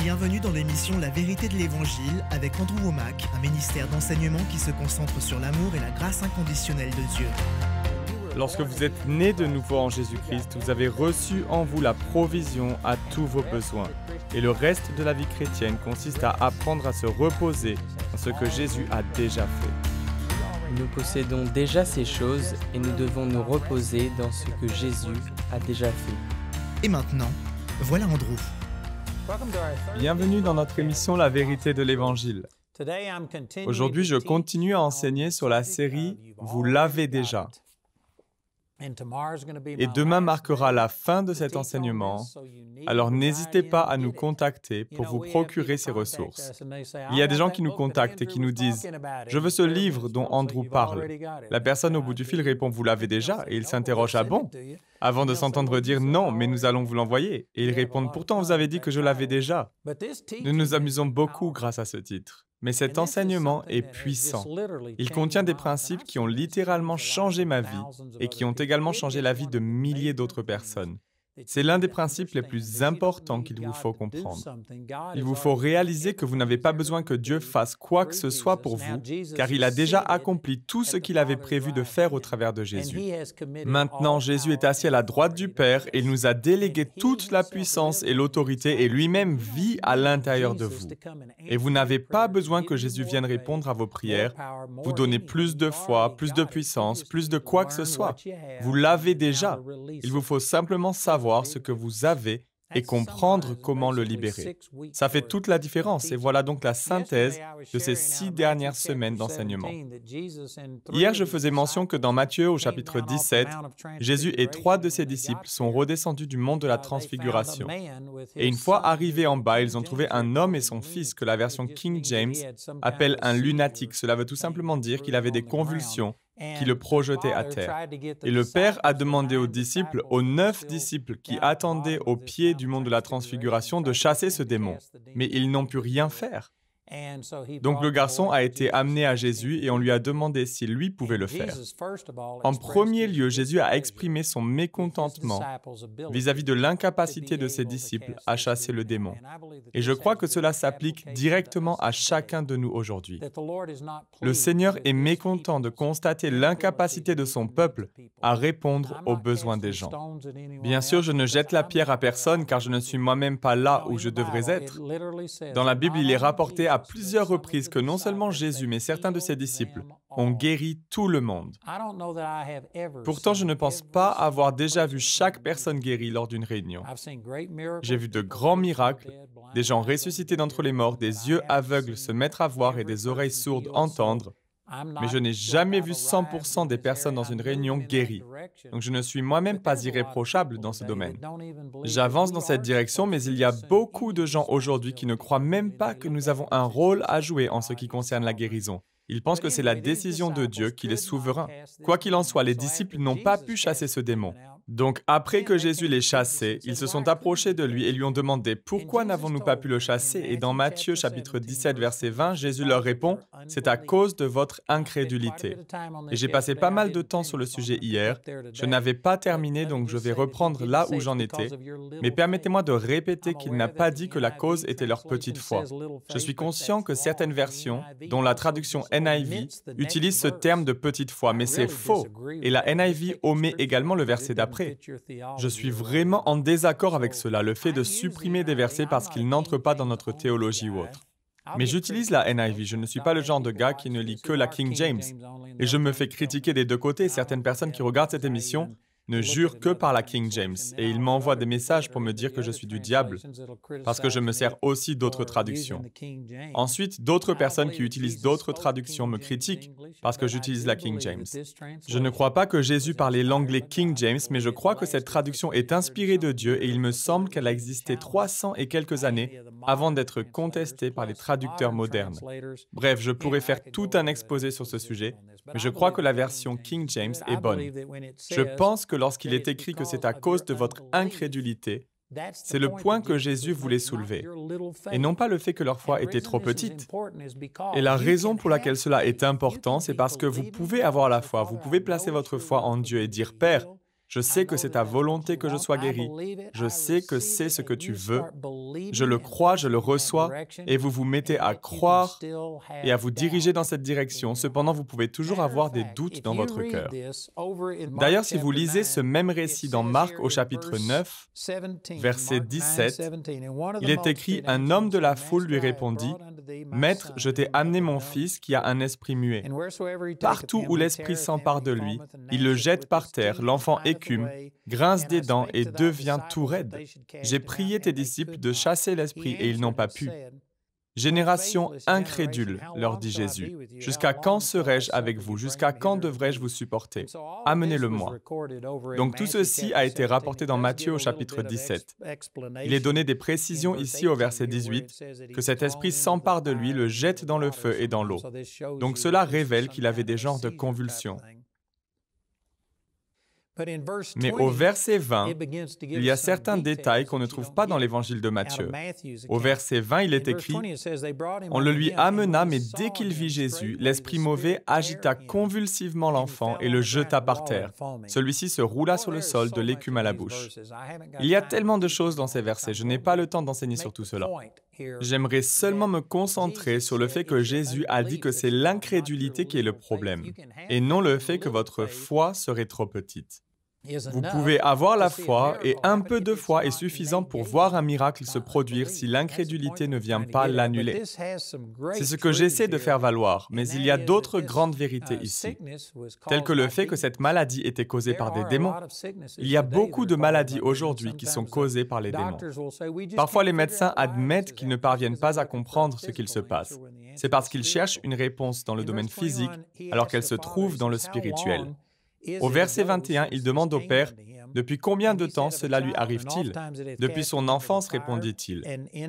Bienvenue dans l'émission La vérité de l'Évangile avec Andrew Wommack, un ministère d'enseignement qui se concentre sur l'amour et la grâce inconditionnelle de Dieu. Lorsque vous êtes né de nouveau en Jésus-Christ, vous avez reçu en vous la provision à tous vos besoins. Et le reste de la vie chrétienne consiste à apprendre à se reposer dans ce que Jésus a déjà fait. Nous possédons déjà ces choses et nous devons nous reposer dans ce que Jésus a déjà fait. Et maintenant, voilà Andrew. Bienvenue dans notre émission La vérité de l'Évangile. Aujourd'hui, je continue à enseigner sur la série « Vous l'avez déjà ». Et demain marquera la fin de cet enseignement, alors n'hésitez pas à nous contacter pour vous procurer ces ressources. Il y a des gens qui nous contactent et qui nous disent « Je veux ce livre dont Andrew parle ». La personne au bout du fil répond « Vous l'avez déjà » et il s'interroge « Ah bon ?» avant de s'entendre dire « Non, mais nous allons vous l'envoyer ». Et ils répondent « Pourtant, vous avez dit que je l'avais déjà ». Nous nous amusons beaucoup grâce à ce titre. Mais cet enseignement est puissant. Il contient des principes qui ont littéralement changé ma vie et qui ont également changé la vie de milliers d'autres personnes. C'est l'un des principes les plus importants qu'il vous faut comprendre. Il vous faut réaliser que vous n'avez pas besoin que Dieu fasse quoi que ce soit pour vous, car il a déjà accompli tout ce qu'il avait prévu de faire au travers de Jésus. Maintenant, Jésus est assis à la droite du Père et il nous a délégué toute la puissance et l'autorité et lui-même vit à l'intérieur de vous. Et vous n'avez pas besoin que Jésus vienne répondre à vos prières, vous donner plus de foi, plus de puissance, plus de quoi que ce soit. Vous l'avez déjà. Il vous faut simplement savoir ce que vous avez et comprendre comment le libérer. Ça fait toute la différence et voilà donc la synthèse de ces 6 dernières semaines d'enseignement. Hier, je faisais mention que dans Matthieu au chapitre 17, Jésus et 3 de ses disciples sont redescendus du mont de la transfiguration. Et une fois arrivés en bas, ils ont trouvé un homme et son fils que la version King James appelle un lunatique. Cela veut tout simplement dire qu'il avait des convulsions qui le projetaient à terre. Et le Père a demandé aux disciples, aux 9 disciples qui attendaient au pied du mont de la transfiguration, de chasser ce démon. Mais ils n'ont pu rien faire. Donc le garçon a été amené à Jésus et on lui a demandé si lui pouvait le faire. En premier lieu, Jésus a exprimé son mécontentement vis-à-vis de l'incapacité de ses disciples à chasser le démon. Et je crois que cela s'applique directement à chacun de nous aujourd'hui. Le Seigneur est mécontent de constater l'incapacité de son peuple à répondre aux besoins des gens. Bien sûr, je ne jette la pierre à personne car je ne suis moi-même pas là où je devrais être. Dans la Bible, il est rapporté à plusieurs reprises que non seulement Jésus, mais certains de ses disciples ont guéri tout le monde. Pourtant, je ne pense pas avoir déjà vu chaque personne guérie lors d'une réunion. J'ai vu de grands miracles, des gens ressuscités d'entre les morts, des yeux aveugles se mettre à voir et des oreilles sourdes entendre, mais je n'ai jamais vu 100% des personnes dans une réunion guéries. Donc je ne suis moi-même pas irréprochable dans ce domaine. J'avance dans cette direction, mais il y a beaucoup de gens aujourd'hui qui ne croient même pas que nous avons un rôle à jouer en ce qui concerne la guérison. Ils pensent que c'est la décision de Dieu, qu'il est souverain. Quoi qu'il en soit, les disciples n'ont pas pu chasser ce démon. Donc, après que Jésus les chassait, ils se sont approchés de lui et lui ont demandé « Pourquoi n'avons-nous pas pu le chasser ?» Et dans Matthieu, chapitre 17, verset 20, Jésus leur répond « C'est à cause de votre incrédulité. » Et j'ai passé pas mal de temps sur le sujet hier. Je n'avais pas terminé, donc je vais reprendre là où j'en étais. Mais permettez-moi de répéter qu'il n'a pas dit que la cause était leur petite foi. Je suis conscient que certaines versions, dont la traduction NIV, utilisent ce terme de petite foi, mais c'est faux. Et la NIV omet également le verset d'après. Je suis vraiment en désaccord avec cela, le fait de supprimer des versets parce qu'ils n'entrent pas dans notre théologie ou autre. Mais j'utilise la NIV, je ne suis pas le genre de gars qui ne lit que la King James. Et je me fais critiquer des deux côtés. Certaines personnes qui regardent cette émission ne jurent que par la King James et ils m'envoient des messages pour me dire que je suis du diable parce que je me sers aussi d'autres traductions. Ensuite, d'autres personnes qui utilisent d'autres traductions me critiquent parce que j'utilise la King James. Je ne crois pas que Jésus parlait l'anglais King James, mais je crois que cette traduction est inspirée de Dieu et il me semble qu'elle a existé 300 et quelques années avant d'être contestée par les traducteurs modernes. Bref, je pourrais faire tout un exposé sur ce sujet, mais je crois que la version King James est bonne. Je pense que lorsqu'il est écrit que c'est à cause de votre incrédulité, c'est le point que Jésus voulait soulever, et non pas le fait que leur foi était trop petite. Et la raison pour laquelle cela est important, c'est parce que vous pouvez avoir la foi, vous pouvez placer votre foi en Dieu et dire « Père, Je sais que c'est ta volonté que je sois guéri. Je sais que c'est ce que tu veux. Je le crois, je le reçois, et vous vous mettez à croire et à vous diriger dans cette direction. Cependant, vous pouvez toujours avoir des doutes dans votre cœur. D'ailleurs, si vous lisez ce même récit dans Marc au chapitre 9, verset 17, il est écrit « Un homme de la foule lui répondit, « Maître, je t'ai amené mon fils qui a un esprit muet. Partout où l'esprit s'empare de lui, il le jette par terre, l'enfant écume, grince des dents et devient tout raide. J'ai prié tes disciples de chasser l'esprit et ils n'ont pas pu. » Génération incrédule, leur dit Jésus, « Jusqu'à quand serai-je avec vous? Jusqu'à quand devrais-je vous supporter? Amenez-le-moi. » Donc tout ceci a été rapporté dans Matthieu au chapitre 17. Il est donné des précisions ici au verset 18, que cet esprit s'empare de lui, le jette dans le feu et dans l'eau. Donc cela révèle qu'il avait des genres de convulsions. Mais au verset 20, il y a certains détails qu'on ne trouve pas dans l'évangile de Matthieu. Au verset 20, il est écrit « On le lui amena, mais dès qu'il vit Jésus, l'esprit mauvais agita convulsivement l'enfant et le jeta par terre. Celui-ci se roula sur le sol, de l'écume à la bouche. » Il y a tellement de choses dans ces versets, je n'ai pas le temps d'enseigner sur tout cela. J'aimerais seulement me concentrer sur le fait que Jésus a dit que c'est l'incrédulité qui est le problème, et non le fait que votre foi serait trop petite. Vous pouvez avoir la foi, et un peu de foi est suffisant pour voir un miracle se produire si l'incrédulité ne vient pas l'annuler. C'est ce que j'essaie de faire valoir, mais il y a d'autres grandes vérités ici, telles que le fait que cette maladie était causée par des démons. Il y a beaucoup de maladies aujourd'hui qui sont causées par les démons. Parfois, les médecins admettent qu'ils ne parviennent pas à comprendre ce qu'il se passe. C'est parce qu'ils cherchent une réponse dans le domaine physique, alors qu'elle se trouve dans le spirituel. Au verset 21, il demande au Père, « Depuis combien de temps cela lui arrive-t-il? » « Depuis son enfance, répondit-il.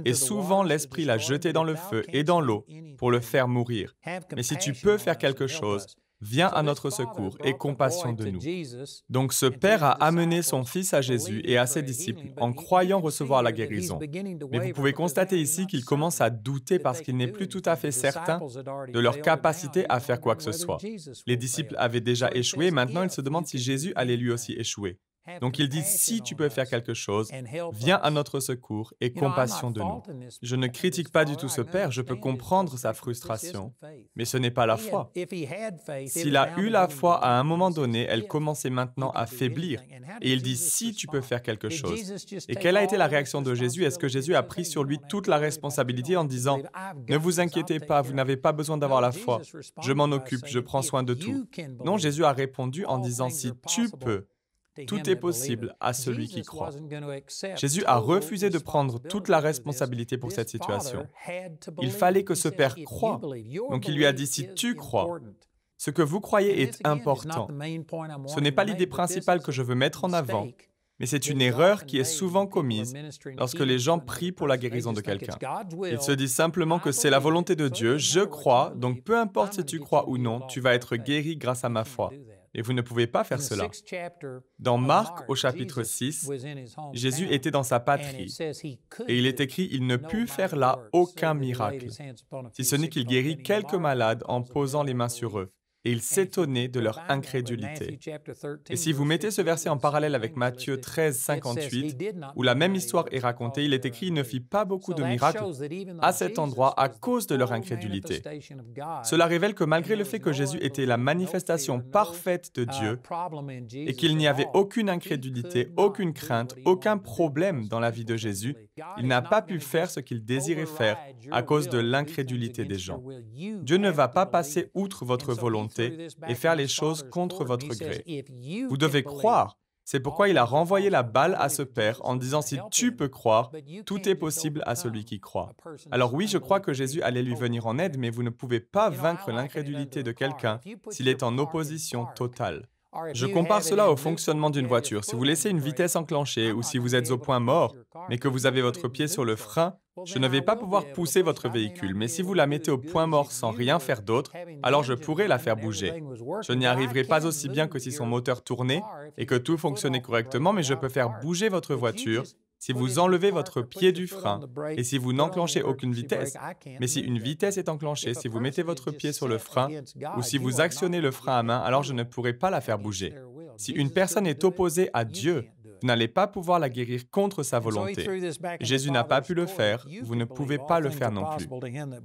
Et souvent l'Esprit l'a jeté dans le feu et dans l'eau pour le faire mourir. Mais si tu peux faire quelque chose, viens à notre secours et compassion de nous. » Donc ce Père a amené son Fils à Jésus et à ses disciples en croyant recevoir la guérison. Mais vous pouvez constater ici qu'il commence à douter parce qu'il n'est plus tout à fait certain de leur capacité à faire quoi que ce soit. Les disciples avaient déjà échoué, maintenant ils se demandent si Jésus allait lui aussi échouer. Donc il dit, si tu peux faire quelque chose, viens à notre secours et compassion de nous. Je ne critique pas du tout ce Père, je peux comprendre sa frustration, mais ce n'est pas la foi. S'il a eu la foi à un moment donné, elle commençait maintenant à faiblir. Et il dit, si tu peux faire quelque chose. Et quelle a été la réaction de Jésus? Est-ce que Jésus a pris sur lui toute la responsabilité en disant, ne vous inquiétez pas, vous n'avez pas besoin d'avoir la foi. Je m'en occupe, je prends soin de tout. Non, Jésus a répondu en disant, si tu peux. Tout est possible à celui qui croit. Jésus a refusé de prendre toute la responsabilité pour cette situation. Il fallait que ce Père croie. Donc il lui a dit, si tu crois, ce que vous croyez est important. Ce n'est pas l'idée principale que je veux mettre en avant, mais c'est une erreur qui est souvent commise lorsque les gens prient pour la guérison de quelqu'un. Ils se disent simplement que c'est la volonté de Dieu, je crois, donc peu importe si tu crois ou non, tu vas être guéri grâce à ma foi. Et vous ne pouvez pas faire cela. Dans Marc, au chapitre 6, Jésus était dans sa patrie, et il est écrit, il ne put faire là aucun miracle, si ce n'est qu'il guérit quelques malades en posant les mains sur eux. Et il s'étonnait de leur incrédulité. Et si vous mettez ce verset en parallèle avec Matthieu 13, 58, où la même histoire est racontée, il est écrit « Il ne fit pas beaucoup de miracles à cet endroit à cause de leur incrédulité ». Cela révèle que malgré le fait que Jésus était la manifestation parfaite de Dieu et qu'il n'y avait aucune incrédulité, aucune crainte, aucun problème dans la vie de Jésus, il n'a pas pu faire ce qu'il désirait faire à cause de l'incrédulité des gens. Dieu ne va pas passer outre votre volonté et faire les choses contre votre gré. Vous devez croire. C'est pourquoi il a renvoyé la balle à ce Père en disant « Si tu peux croire, tout est possible à celui qui croit. » Alors oui, je crois que Jésus allait lui venir en aide, mais vous ne pouvez pas vaincre l'incrédulité de quelqu'un s'il est en opposition totale. Je compare cela au fonctionnement d'une voiture. Si vous laissez une vitesse enclenchée ou si vous êtes au point mort, mais que vous avez votre pied sur le frein, je ne vais pas pouvoir pousser votre véhicule, mais si vous la mettez au point mort sans rien faire d'autre, alors je pourrai la faire bouger. Je n'y arriverai pas aussi bien que si son moteur tournait et que tout fonctionnait correctement, mais je peux faire bouger votre voiture si vous enlevez votre pied du frein et si vous n'enclenchez aucune vitesse. Mais si une vitesse est enclenchée, si vous mettez votre pied sur le frein ou si vous actionnez le frein à main, alors je ne pourrai pas la faire bouger. Si une personne est opposée à Dieu, vous n'allez pas pouvoir la guérir contre sa volonté. Jésus n'a pas pu le faire, vous ne pouvez pas le faire non plus.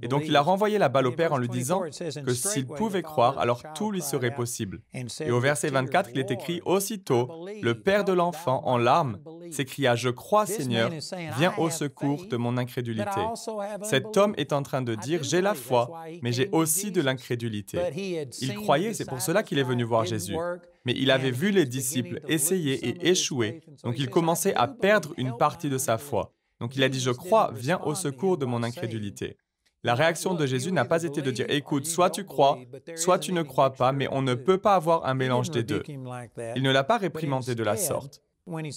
Et donc il a renvoyé la balle au Père en lui disant que s'il pouvait croire, alors tout lui serait possible. Et au verset 24, il est écrit « Aussitôt, le père de l'enfant, en larmes, s'écria « Je crois, Seigneur, viens au secours de mon incrédulité. » Cet homme est en train de dire « J'ai la foi, mais j'ai aussi de l'incrédulité. » Il croyait, c'est pour cela qu'il est venu voir Jésus. Mais il avait vu les disciples essayer et échouer, donc il commençait à perdre une partie de sa foi. Donc il a dit « Je crois, viens au secours de mon incrédulité. » La réaction de Jésus n'a pas été de dire « Écoute, soit tu crois, soit tu ne crois pas, mais on ne peut pas avoir un mélange des deux. » Il ne l'a pas réprimandé de la sorte.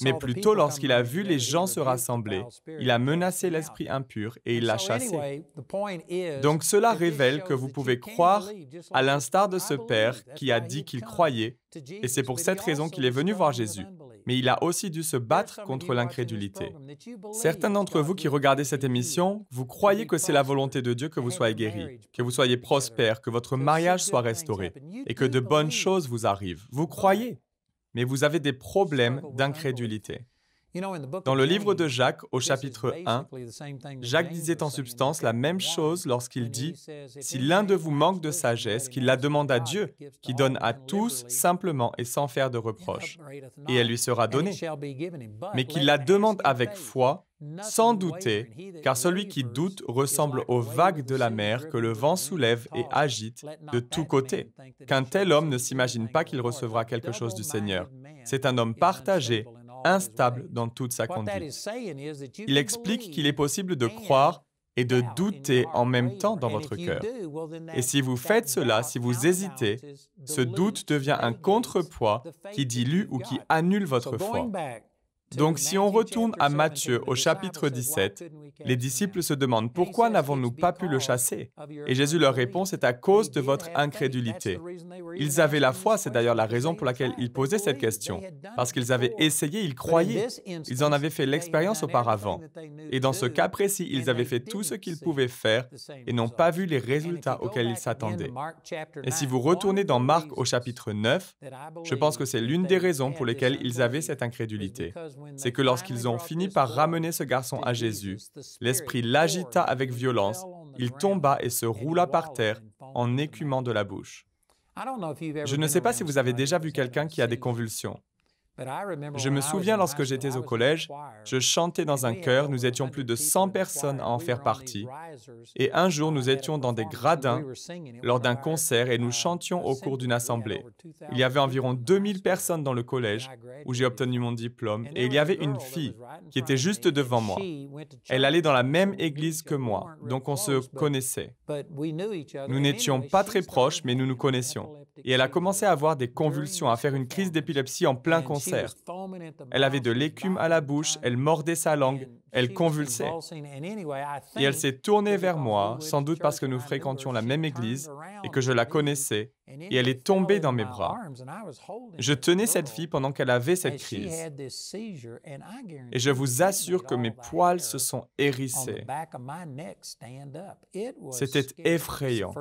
Mais plutôt, lorsqu'il a vu les gens se rassembler, il a menacé l'esprit impur et il l'a chassé. Donc cela révèle que vous pouvez croire à l'instar de ce père qui a dit qu'il croyait, et c'est pour cette raison qu'il est venu voir Jésus. Mais il a aussi dû se battre contre l'incrédulité. Certains d'entre vous qui regardez cette émission, vous croyez que c'est la volonté de Dieu que vous soyez guéris, que vous soyez prospères, que votre mariage soit restauré, et que de bonnes choses vous arrivent. Vous croyez, mais vous avez des problèmes d'incrédulité. Dans le livre de Jacques, au chapitre 1, Jacques disait en substance la même chose lorsqu'il dit « Si l'un de vous manque de sagesse, qu'il la demande à Dieu, qui donne à tous simplement et sans faire de reproche, et elle lui sera donnée. Mais qu'il la demande avec foi, sans douter, car celui qui doute ressemble aux vagues de la mer que le vent soulève et agite de tous côtés. Qu'un tel homme ne s'imagine pas qu'il recevra quelque chose du Seigneur. C'est un homme partagé, instable dans toute sa conduite. » Il explique qu'il est possible de croire et de douter en même temps dans votre cœur. Et si vous faites cela, si vous hésitez, ce doute devient un contrepoids qui dilue ou qui annule votre foi. Donc, si on retourne à Matthieu au chapitre 17, les disciples se demandent « Pourquoi n'avons-nous pas pu le chasser ?» Et Jésus leur répond « C'est à cause de votre incrédulité. » Ils avaient la foi, c'est d'ailleurs la raison pour laquelle ils posaient cette question. Parce qu'ils avaient essayé, ils croyaient. Ils en avaient fait l'expérience auparavant. Et dans ce cas précis, ils avaient fait tout ce qu'ils pouvaient faire et n'ont pas vu les résultats auxquels ils s'attendaient. Et si vous retournez dans Marc au chapitre 9, je pense que c'est l'une des raisons pour lesquelles ils avaient cette incrédulité. C'est que lorsqu'ils ont fini par ramener ce garçon à Jésus, l'esprit l'agita avec violence, il tomba et se roula par terre en écumant de la bouche. Je ne sais pas si vous avez déjà vu quelqu'un qui a des convulsions. Je me souviens lorsque j'étais au collège, je chantais dans un chœur, nous étions plus de 100 personnes à en faire partie. Et un jour, nous étions dans des gradins lors d'un concert et nous chantions au cours d'une assemblée. Il y avait environ 2000 personnes dans le collège où j'ai obtenu mon diplôme et il y avait une fille qui était juste devant moi. Elle allait dans la même église que moi, donc on se connaissait. Nous n'étions pas très proches, mais nous nous connaissions. Et elle a commencé à avoir des convulsions, à faire une crise d'épilepsie en plein concert. Elle avait de l'écume à la bouche, elle mordait sa langue, elle convulsait. Et elle s'est tournée vers moi, sans doute parce que nous fréquentions la même église et que je la connaissais, et elle est tombée dans mes bras. Je tenais cette fille pendant qu'elle avait cette crise. Et je vous assure que mes poils se sont hérissés. C'était effrayant.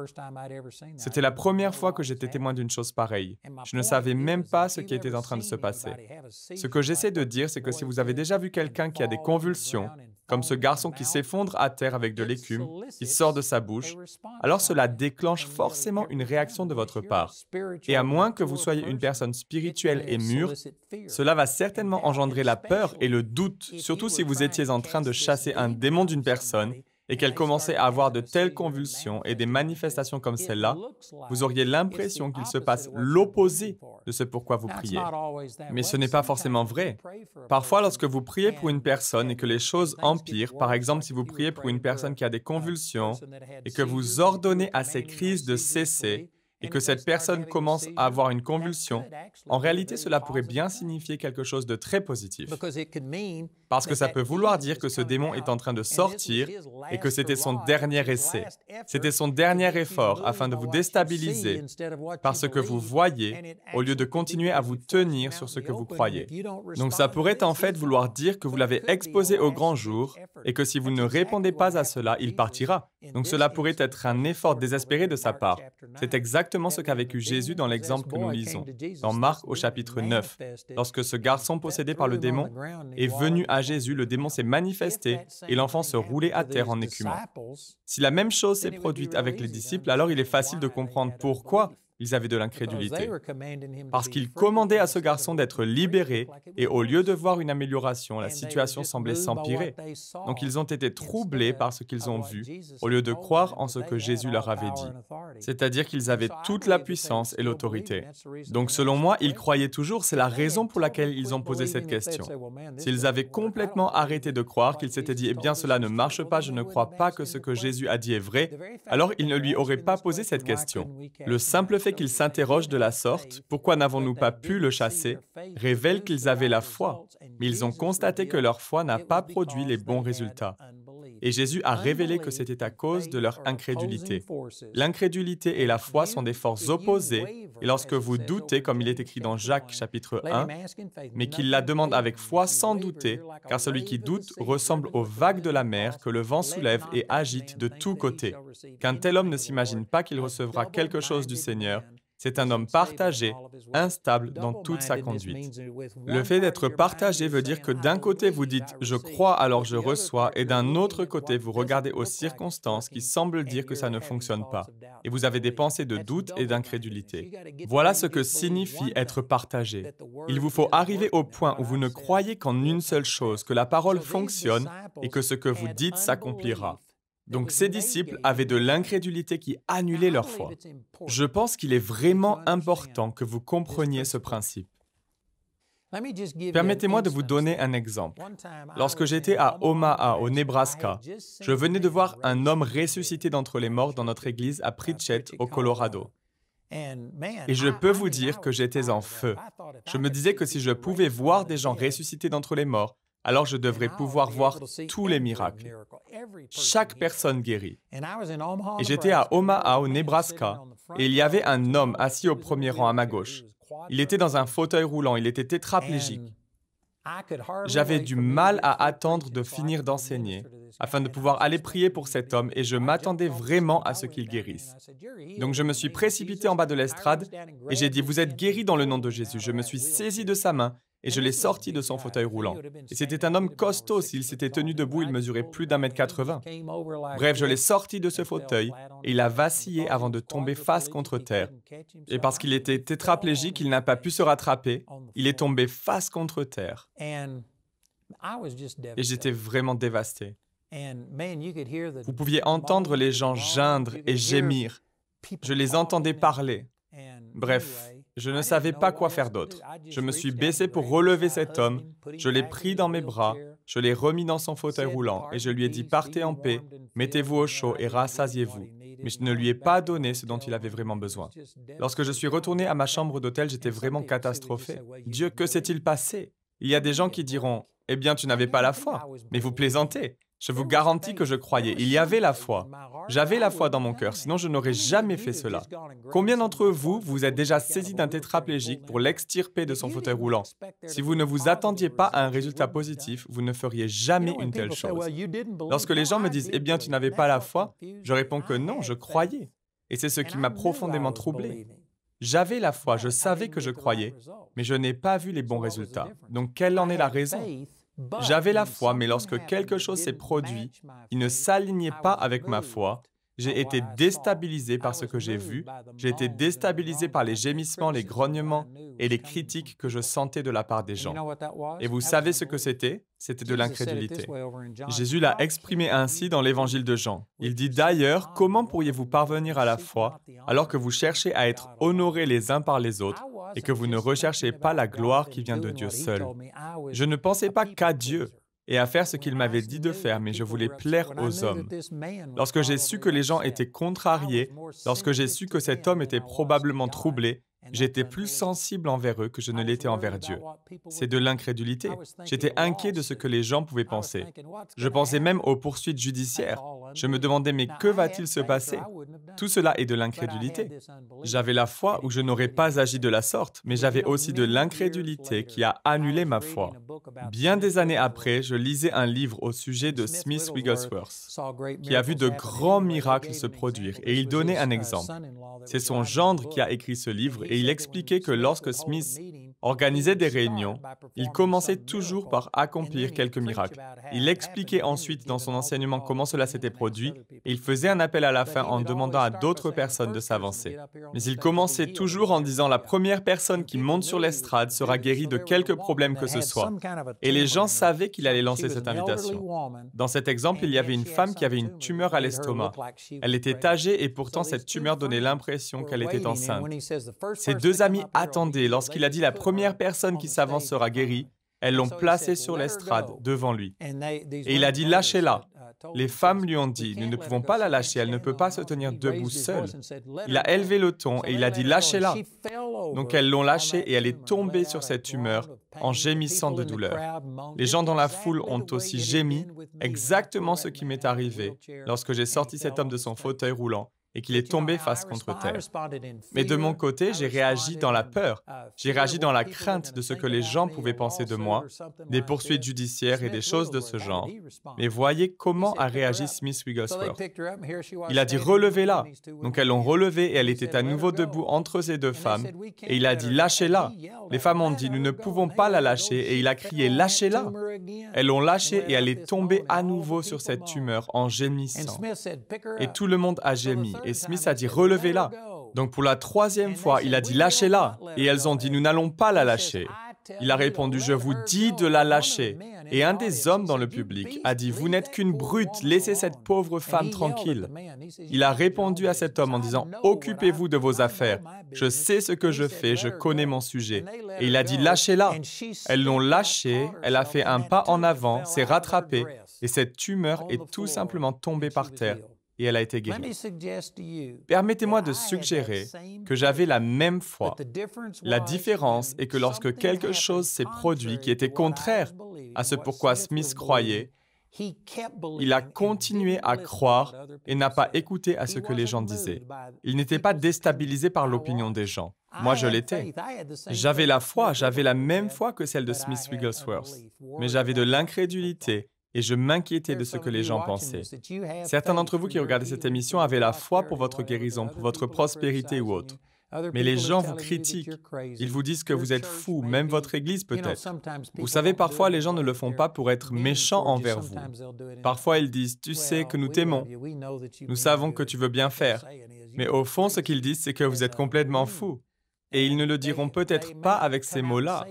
C'était la première fois que j'étais témoin d'une chose pareille. Je ne savais même pas ce qui était en train de se passer. Ce que j'essaie de dire, c'est que si vous avez déjà vu quelqu'un qui a des convulsions, comme ce garçon qui s'effondre à terre avec de l'écume, qui sort de sa bouche, alors cela déclenche forcément une réaction de votre part. Et à moins que vous soyez une personne spirituelle et mûre, cela va certainement engendrer la peur et le doute, surtout si vous étiez en train de chasser un démon d'une personne et qu'elle commençait à avoir de telles convulsions et des manifestations comme celle-là, vous auriez l'impression qu'il se passe l'opposé de ce pourquoi vous priez. Mais ce n'est pas forcément vrai. Parfois, lorsque vous priez pour une personne et que les choses empirent, par exemple si vous priez pour une personne qui a des convulsions et que vous ordonnez à ces crises de cesser, et que cette personne commence à avoir une convulsion, en réalité, cela pourrait bien signifier quelque chose de très positif. Parce que ça peut vouloir dire que ce démon est en train de sortir et que c'était son dernier essai. C'était son dernier effort afin de vous déstabiliser par ce que vous voyez au lieu de continuer à vous tenir sur ce que vous croyez. Donc ça pourrait en fait vouloir dire que vous l'avez exposé au grand jour et que si vous ne répondez pas à cela, il partira. Donc cela pourrait être un effort désespéré de sa part. C'est exactement ce qu'a vécu Jésus dans l'exemple que nous lisons, dans Marc au chapitre 9. Lorsque ce garçon possédé par le démon est venu à Jésus, le démon s'est manifesté et l'enfant se roulait à terre en écumant. Si la même chose s'est produite avec les disciples, alors il est facile de comprendre pourquoi ils avaient de l'incrédulité. Parce qu'ils commandaient à ce garçon d'être libéré et au lieu de voir une amélioration, la situation semblait s'empirer. Donc ils ont été troublés par ce qu'ils ont vu au lieu de croire en ce que Jésus leur avait dit. C'est-à-dire qu'ils avaient toute la puissance et l'autorité. Donc selon moi, ils croyaient toujours, c'est la raison pour laquelle ils ont posé cette question. S'ils avaient complètement arrêté de croire, qu'ils s'étaient dit « Eh bien cela ne marche pas, je ne crois pas que ce que Jésus a dit est vrai », alors ils ne lui auraient pas posé cette question. Le simple fait qu'ils s'interrogent de la sorte, pourquoi n'avons-nous pas pu le chasser, révèle qu'ils avaient la foi, mais ils ont constaté que leur foi n'a pas produit les bons résultats. Et Jésus a révélé que c'était à cause de leur incrédulité. L'incrédulité et la foi sont des forces opposées, et lorsque vous doutez, comme il est écrit dans Jacques chapitre 1, mais qu'il la demande avec foi sans douter, car celui qui doute ressemble aux vagues de la mer que le vent soulève et agite de tous côtés. Qu'un tel homme ne s'imagine pas qu'il recevra quelque chose du Seigneur, c'est un homme partagé, instable dans toute sa conduite. Le fait d'être partagé veut dire que d'un côté vous dites « je crois alors je reçois » et d'un autre côté vous regardez aux circonstances qui semblent dire que ça ne fonctionne pas. Et vous avez des pensées de doute et d'incrédulité. Voilà ce que signifie être partagé. Il vous faut arriver au point où vous ne croyez qu'en une seule chose, que la parole fonctionne et que ce que vous dites s'accomplira. Donc ces disciples avaient de l'incrédulité qui annulait leur foi. Je pense qu'il est vraiment important que vous compreniez ce principe. Permettez-moi de vous donner un exemple. Lorsque j'étais à Omaha, au Nebraska, je venais de voir un homme ressuscité d'entre les morts dans notre église à Pritchett, au Colorado. Et je peux vous dire que j'étais en feu. Je me disais que si je pouvais voir des gens ressuscités d'entre les morts, alors je devrais pouvoir voir tous les miracles. Chaque personne guérie. Et j'étais à Omaha, au Nebraska, et il y avait un homme assis au premier rang à ma gauche. Il était dans un fauteuil roulant, il était tétraplégique. J'avais du mal à attendre de finir d'enseigner, afin de pouvoir aller prier pour cet homme, et je m'attendais vraiment à ce qu'il guérisse. Donc je me suis précipité en bas de l'estrade, et j'ai dit « Vous êtes guéri dans le nom de Jésus ». Je me suis saisi de sa main, et je l'ai sorti de son fauteuil roulant. Et c'était un homme costaud, s'il s'était tenu debout, il mesurait plus d'1,80 m. Bref, je l'ai sorti de ce fauteuil, et il a vacillé avant de tomber face contre terre. Et parce qu'il était tétraplégique, il n'a pas pu se rattraper, il est tombé face contre terre. Et j'étais vraiment dévasté. Vous pouviez entendre les gens geindre et gémir. Je les entendais parler. Bref, je ne savais pas quoi faire d'autre. Je me suis baissé pour relever cet homme, je l'ai pris dans mes bras, je l'ai remis dans son fauteuil roulant et je lui ai dit « Partez en paix, mettez-vous au chaud et rassasiez-vous ». Mais je ne lui ai pas donné ce dont il avait vraiment besoin. Lorsque je suis retourné à ma chambre d'hôtel, j'étais vraiment catastrophé. Dieu, que s'est-il passé? Il y a des gens qui diront « Eh bien, tu n'avais pas la foi, mais vous plaisantez ». Je vous garantis que je croyais. Il y avait la foi. J'avais la foi dans mon cœur, sinon je n'aurais jamais fait cela. Combien d'entre vous, vous êtes déjà saisi d'un tétraplégique pour l'extirper de son fauteuil roulant? Si vous ne vous attendiez pas à un résultat positif, vous ne feriez jamais une telle chose. Lorsque les gens me disent « Eh bien, tu n'avais pas la foi », je réponds que non, je croyais. Et c'est ce qui m'a profondément troublé. J'avais la foi, je savais que je croyais, mais je n'ai pas vu les bons résultats. Donc, quelle en est la raison? J'avais la foi, mais lorsque quelque chose s'est produit, il ne s'alignait pas avec ma foi. J'ai été déstabilisé par ce que j'ai vu. J'ai été déstabilisé par les gémissements, les grognements et les critiques que je sentais de la part des gens. Et vous savez ce que c'était? C'était de l'incrédulité. Jésus l'a exprimé ainsi dans l'évangile de Jean. Il dit d'ailleurs, comment pourriez-vous parvenir à la foi alors que vous cherchez à être honorés les uns par les autres et que vous ne recherchez pas la gloire qui vient de Dieu seul? Je ne pensais pas qu'à Dieu et à faire ce qu'il m'avait dit de faire, mais je voulais plaire aux hommes. Lorsque j'ai su que les gens étaient contrariés, lorsque j'ai su que cet homme était probablement troublé, J'étais plus sensible envers eux que je ne l'étais envers Dieu. C'est de l'incrédulité. J'étais inquiet de ce que les gens pouvaient penser. Je pensais même aux poursuites judiciaires. Je me demandais, mais que va-t-il se passer? Tout cela est de l'incrédulité. J'avais la foi où je n'aurais pas agi de la sorte, mais j'avais aussi de l'incrédulité qui a annulé ma foi. Bien des années après, je lisais un livre au sujet de Smith Wigglesworth, qui a vu de grands miracles se produire, et il donnait un exemple. C'est son gendre qui a écrit ce livre, et il expliquait que lorsque Smith organisait des réunions, il commençait toujours par accomplir quelques miracles. Il expliquait ensuite dans son enseignement comment cela s'était produit, et il faisait un appel à la fin en demandant à d'autres personnes de s'avancer. Mais il commençait toujours en disant « La première personne qui monte sur l'estrade sera guérie de quelque problème que ce soit ». Et les gens savaient qu'il allait lancer cette invitation. Dans cet exemple, il y avait une femme qui avait une tumeur à l'estomac. Elle était âgée et pourtant cette tumeur donnait l'impression qu'elle était enceinte. Ses deux amis attendaient. Lorsqu'il a dit « La première personne qui s'avance sera guérie », elles l'ont placée sur l'estrade devant lui. Et il a dit « Lâchez-la ». Les femmes lui ont dit « Nous ne pouvons pas la lâcher, elle ne peut pas se tenir debout seule ». Il a élevé le ton et il a dit « Lâchez-la ». Donc elles l'ont lâchée et elle est tombée sur cette tumeur en gémissant de douleur. Les gens dans la foule ont aussi gémi, exactement ce qui m'est arrivé lorsque j'ai sorti cet homme de son fauteuil roulant et qu'il est tombé face contre terre. Mais de mon côté, j'ai réagi dans la peur. J'ai réagi dans la crainte de ce que les gens pouvaient penser de moi, des poursuites judiciaires et des choses de ce genre. Mais voyez comment a réagi Smith Wigglesworth. Il a dit « Relevez-la ». Donc elles l'ont relevée et elle était à nouveau debout entre ces deux femmes. Et il a dit « Lâchez-la ». Les femmes ont dit « Nous ne pouvons pas la lâcher ». Et il a crié « Lâchez-la ». Elles l'ont lâchée et elle est tombée à nouveau sur cette tumeur en gémissant. Et tout le monde a gémi. Et Smith a dit « Relevez-la ». Donc pour la troisième fois, il a dit « Lâchez-la ». Et elles ont dit « Nous n'allons pas la lâcher ». Il a répondu « Je vous dis de la lâcher ». Et un des hommes dans le public a dit « Vous n'êtes qu'une brute, laissez cette pauvre femme tranquille ». Il a répondu à cet homme en disant « Occupez-vous de vos affaires. Je sais ce que je fais, je connais mon sujet. » Et il a dit « Lâchez-la ». Elles l'ont lâchée, elle a fait un pas en avant, s'est rattrapée, et cette tumeur est tout simplement tombée par terre. Et elle a été guérie. Permettez-moi de suggérer que j'avais la même foi. La différence est que lorsque quelque chose s'est produit qui était contraire à ce pourquoi Smith croyait, il a continué à croire et n'a pas écouté à ce que les gens disaient. Il n'était pas déstabilisé par l'opinion des gens. Moi, je l'étais. J'avais la foi, j'avais la même foi que celle de Smith Wigglesworth, mais j'avais de l'incrédulité. Et je m'inquiétais de ce que les gens pensaient. Certains d'entre vous qui regardez cette émission avaient la foi pour votre guérison, pour votre prospérité ou autre. Mais les gens vous critiquent. Ils vous disent que vous êtes fou, même votre Église peut-être. Vous savez, parfois, les gens ne le font pas pour être méchants envers vous. Parfois, ils disent « Tu sais que nous t'aimons. Nous savons que tu veux bien faire. » Mais au fond, ce qu'ils disent, c'est que vous êtes complètement fou. Et ils ne le diront peut-être pas avec ces mots-là,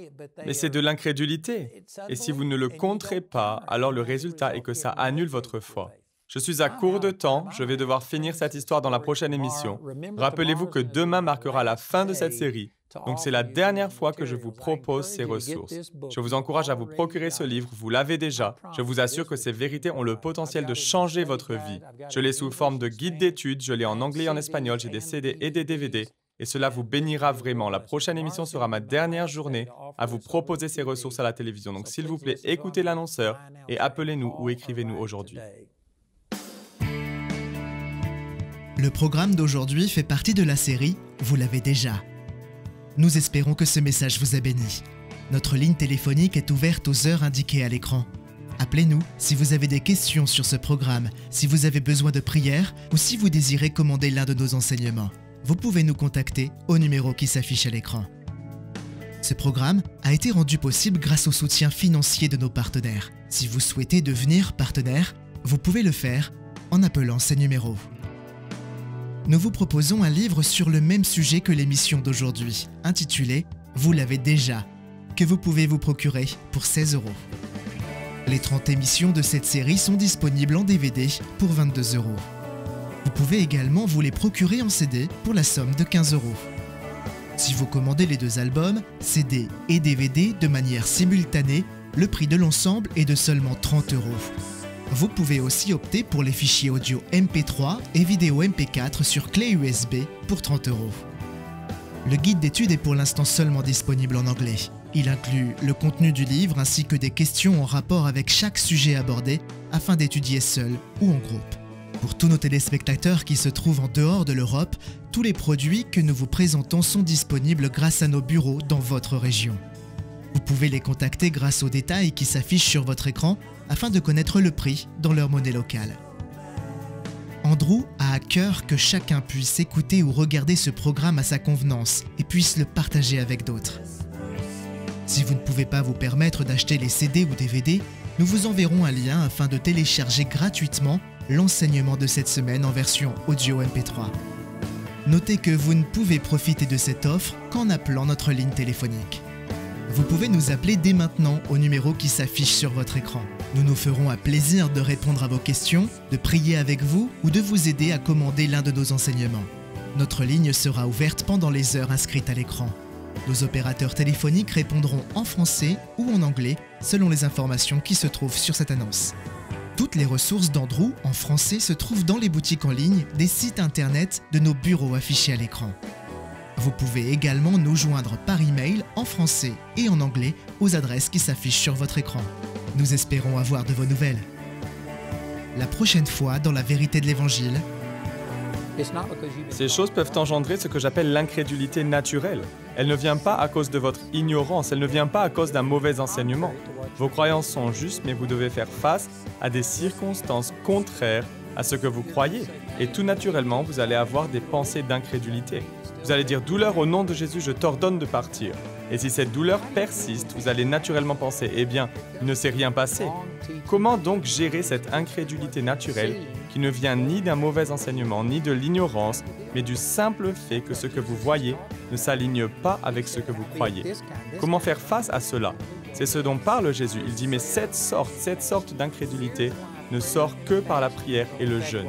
mais c'est de l'incrédulité. Et si vous ne le contrez pas, alors le résultat est que ça annule votre foi. Je suis à court de temps, je vais devoir finir cette histoire dans la prochaine émission. Rappelez-vous que demain marquera la fin de cette série, donc c'est la dernière fois que je vous propose ces ressources. Je vous encourage à vous procurer ce livre, vous l'avez déjà. Je vous assure que ces vérités ont le potentiel de changer votre vie. Je l'ai sous forme de guide d'études, je l'ai en anglais et en espagnol, j'ai des CD et des DVD. Et cela vous bénira vraiment. La prochaine émission sera ma dernière journée à vous proposer ces ressources à la télévision. Donc s'il vous plaît, écoutez l'annonceur et appelez-nous ou écrivez-nous aujourd'hui. Le programme d'aujourd'hui fait partie de la série « Vous l'avez déjà ». Nous espérons que ce message vous a béni. Notre ligne téléphonique est ouverte aux heures indiquées à l'écran. Appelez-nous si vous avez des questions sur ce programme, si vous avez besoin de prière ou si vous désirez commander l'un de nos enseignements. Vous pouvez nous contacter au numéro qui s'affiche à l'écran. Ce programme a été rendu possible grâce au soutien financier de nos partenaires. Si vous souhaitez devenir partenaire, vous pouvez le faire en appelant ces numéros. Nous vous proposons un livre sur le même sujet que l'émission d'aujourd'hui, intitulé « Vous l'avez déjà », que vous pouvez vous procurer pour 16 €. Les 30 émissions de cette série sont disponibles en DVD pour 22 €. Vous pouvez également vous les procurer en CD pour la somme de 15 €. Si vous commandez les deux albums, CD et DVD de manière simultanée, le prix de l'ensemble est de seulement 30 €. Vous pouvez aussi opter pour les fichiers audio MP3 et vidéo MP4 sur clé USB pour 30 €. Le guide d'étude est pour l'instant seulement disponible en anglais. Il inclut le contenu du livre ainsi que des questions en rapport avec chaque sujet abordé afin d'étudier seul ou en groupe. Pour tous nos téléspectateurs qui se trouvent en dehors de l'Europe, tous les produits que nous vous présentons sont disponibles grâce à nos bureaux dans votre région. Vous pouvez les contacter grâce aux détails qui s'affichent sur votre écran afin de connaître le prix dans leur monnaie locale. Andrew a à cœur que chacun puisse écouter ou regarder ce programme à sa convenance et puisse le partager avec d'autres. Si vous ne pouvez pas vous permettre d'acheter les CD ou DVD, nous vous enverrons un lien afin de télécharger gratuitement l'enseignement de cette semaine en version audio MP3. Notez que vous ne pouvez profiter de cette offre qu'en appelant notre ligne téléphonique. Vous pouvez nous appeler dès maintenant au numéro qui s'affiche sur votre écran. Nous nous ferons un plaisir de répondre à vos questions, de prier avec vous ou de vous aider à commander l'un de nos enseignements. Notre ligne sera ouverte pendant les heures inscrites à l'écran. Nos opérateurs téléphoniques répondront en français ou en anglais selon les informations qui se trouvent sur cette annonce. Toutes les ressources d'Andrew en français se trouvent dans les boutiques en ligne des sites internet de nos bureaux affichés à l'écran. Vous pouvez également nous joindre par email en français et en anglais aux adresses qui s'affichent sur votre écran. Nous espérons avoir de vos nouvelles. La prochaine fois, dans la vérité de l'Évangile, ces choses peuvent engendrer ce que j'appelle l'incrédulité naturelle. Elle ne vient pas à cause de votre ignorance, elle ne vient pas à cause d'un mauvais enseignement. Vos croyances sont justes, mais vous devez faire face à des circonstances contraires à ce que vous croyez. Et tout naturellement, vous allez avoir des pensées d'incrédulité. Vous allez dire « Douleur, au nom de Jésus, je t'ordonne de partir ». Et si cette douleur persiste, vous allez naturellement penser « Eh bien, il ne s'est rien passé ». Comment donc gérer cette incrédulité naturelle qui ne vient ni d'un mauvais enseignement, ni de l'ignorance, mais du simple fait que ce que vous voyez ne s'aligne pas avec ce que vous croyez? Comment faire face à cela? C'est ce dont parle Jésus. Il dit « Mais cette sorte d'incrédulité ne sort que par la prière et le jeûne. »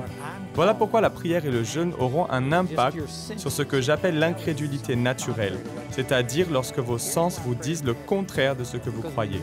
Voilà pourquoi la prière et le jeûne auront un impact sur ce que j'appelle l'incrédulité naturelle, c'est-à-dire lorsque vos sens vous disent le contraire de ce que vous croyez.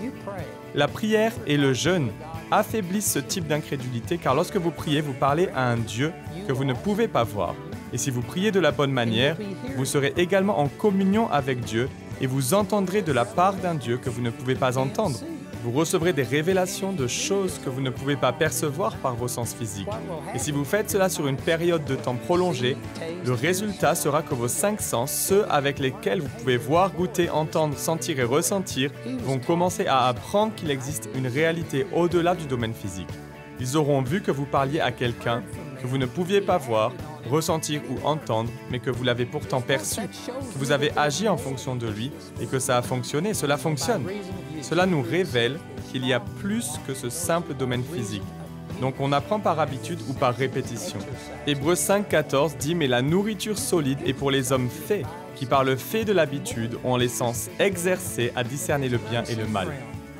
La prière et le jeûne affaiblissent ce type d'incrédulité car lorsque vous priez, vous parlez à un Dieu que vous ne pouvez pas voir. Et si vous priez de la bonne manière, vous serez également en communion avec Dieu et vous entendrez de la part d'un Dieu que vous ne pouvez pas entendre. Vous recevrez des révélations de choses que vous ne pouvez pas percevoir par vos sens physiques. Et si vous faites cela sur une période de temps prolongée, le résultat sera que vos 5 sens, ceux avec lesquels vous pouvez voir, goûter, entendre, sentir et ressentir, vont commencer à apprendre qu'il existe une réalité au-delà du domaine physique. Ils auront vu que vous parliez à quelqu'un que vous ne pouviez pas voir, ressentir ou entendre, mais que vous l'avez pourtant perçu, que vous avez agi en fonction de lui et que ça a fonctionné, cela fonctionne. Cela nous révèle qu'il y a plus que ce simple domaine physique. Donc on apprend par habitude ou par répétition. Hébreux 5,14 dit « Mais la nourriture solide est pour les hommes faits, qui par le fait de l'habitude ont les sens exercés à discerner le bien et le mal. »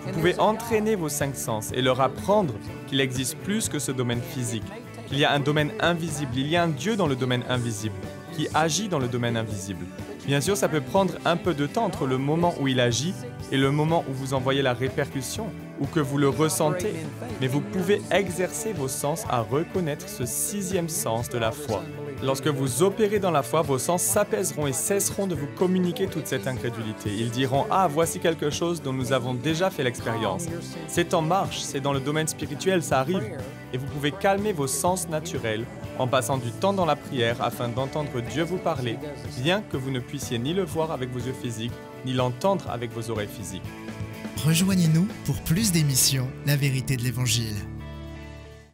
Vous pouvez entraîner vos 5 sens et leur apprendre qu'il existe plus que ce domaine physique, qu'il y a un domaine invisible, il y a un Dieu dans le domaine invisible, qui agit dans le domaine invisible. Bien sûr, ça peut prendre un peu de temps entre le moment où il agit et le moment où vous en voyez la répercussion, ou que vous le ressentez, mais vous pouvez exercer vos sens à reconnaître ce 6e sens de la foi. Lorsque vous opérez dans la foi, vos sens s'apaiseront et cesseront de vous communiquer toute cette incrédulité. Ils diront « Ah, voici quelque chose dont nous avons déjà fait l'expérience. C'est en marche, c'est dans le domaine spirituel, ça arrive. » Et vous pouvez calmer vos sens naturels en passant du temps dans la prière afin d'entendre Dieu vous parler, bien que vous ne puissiez ni le voir avec vos yeux physiques, ni l'entendre avec vos oreilles physiques. Rejoignez-nous pour plus d'émissions La vérité de l'Évangile.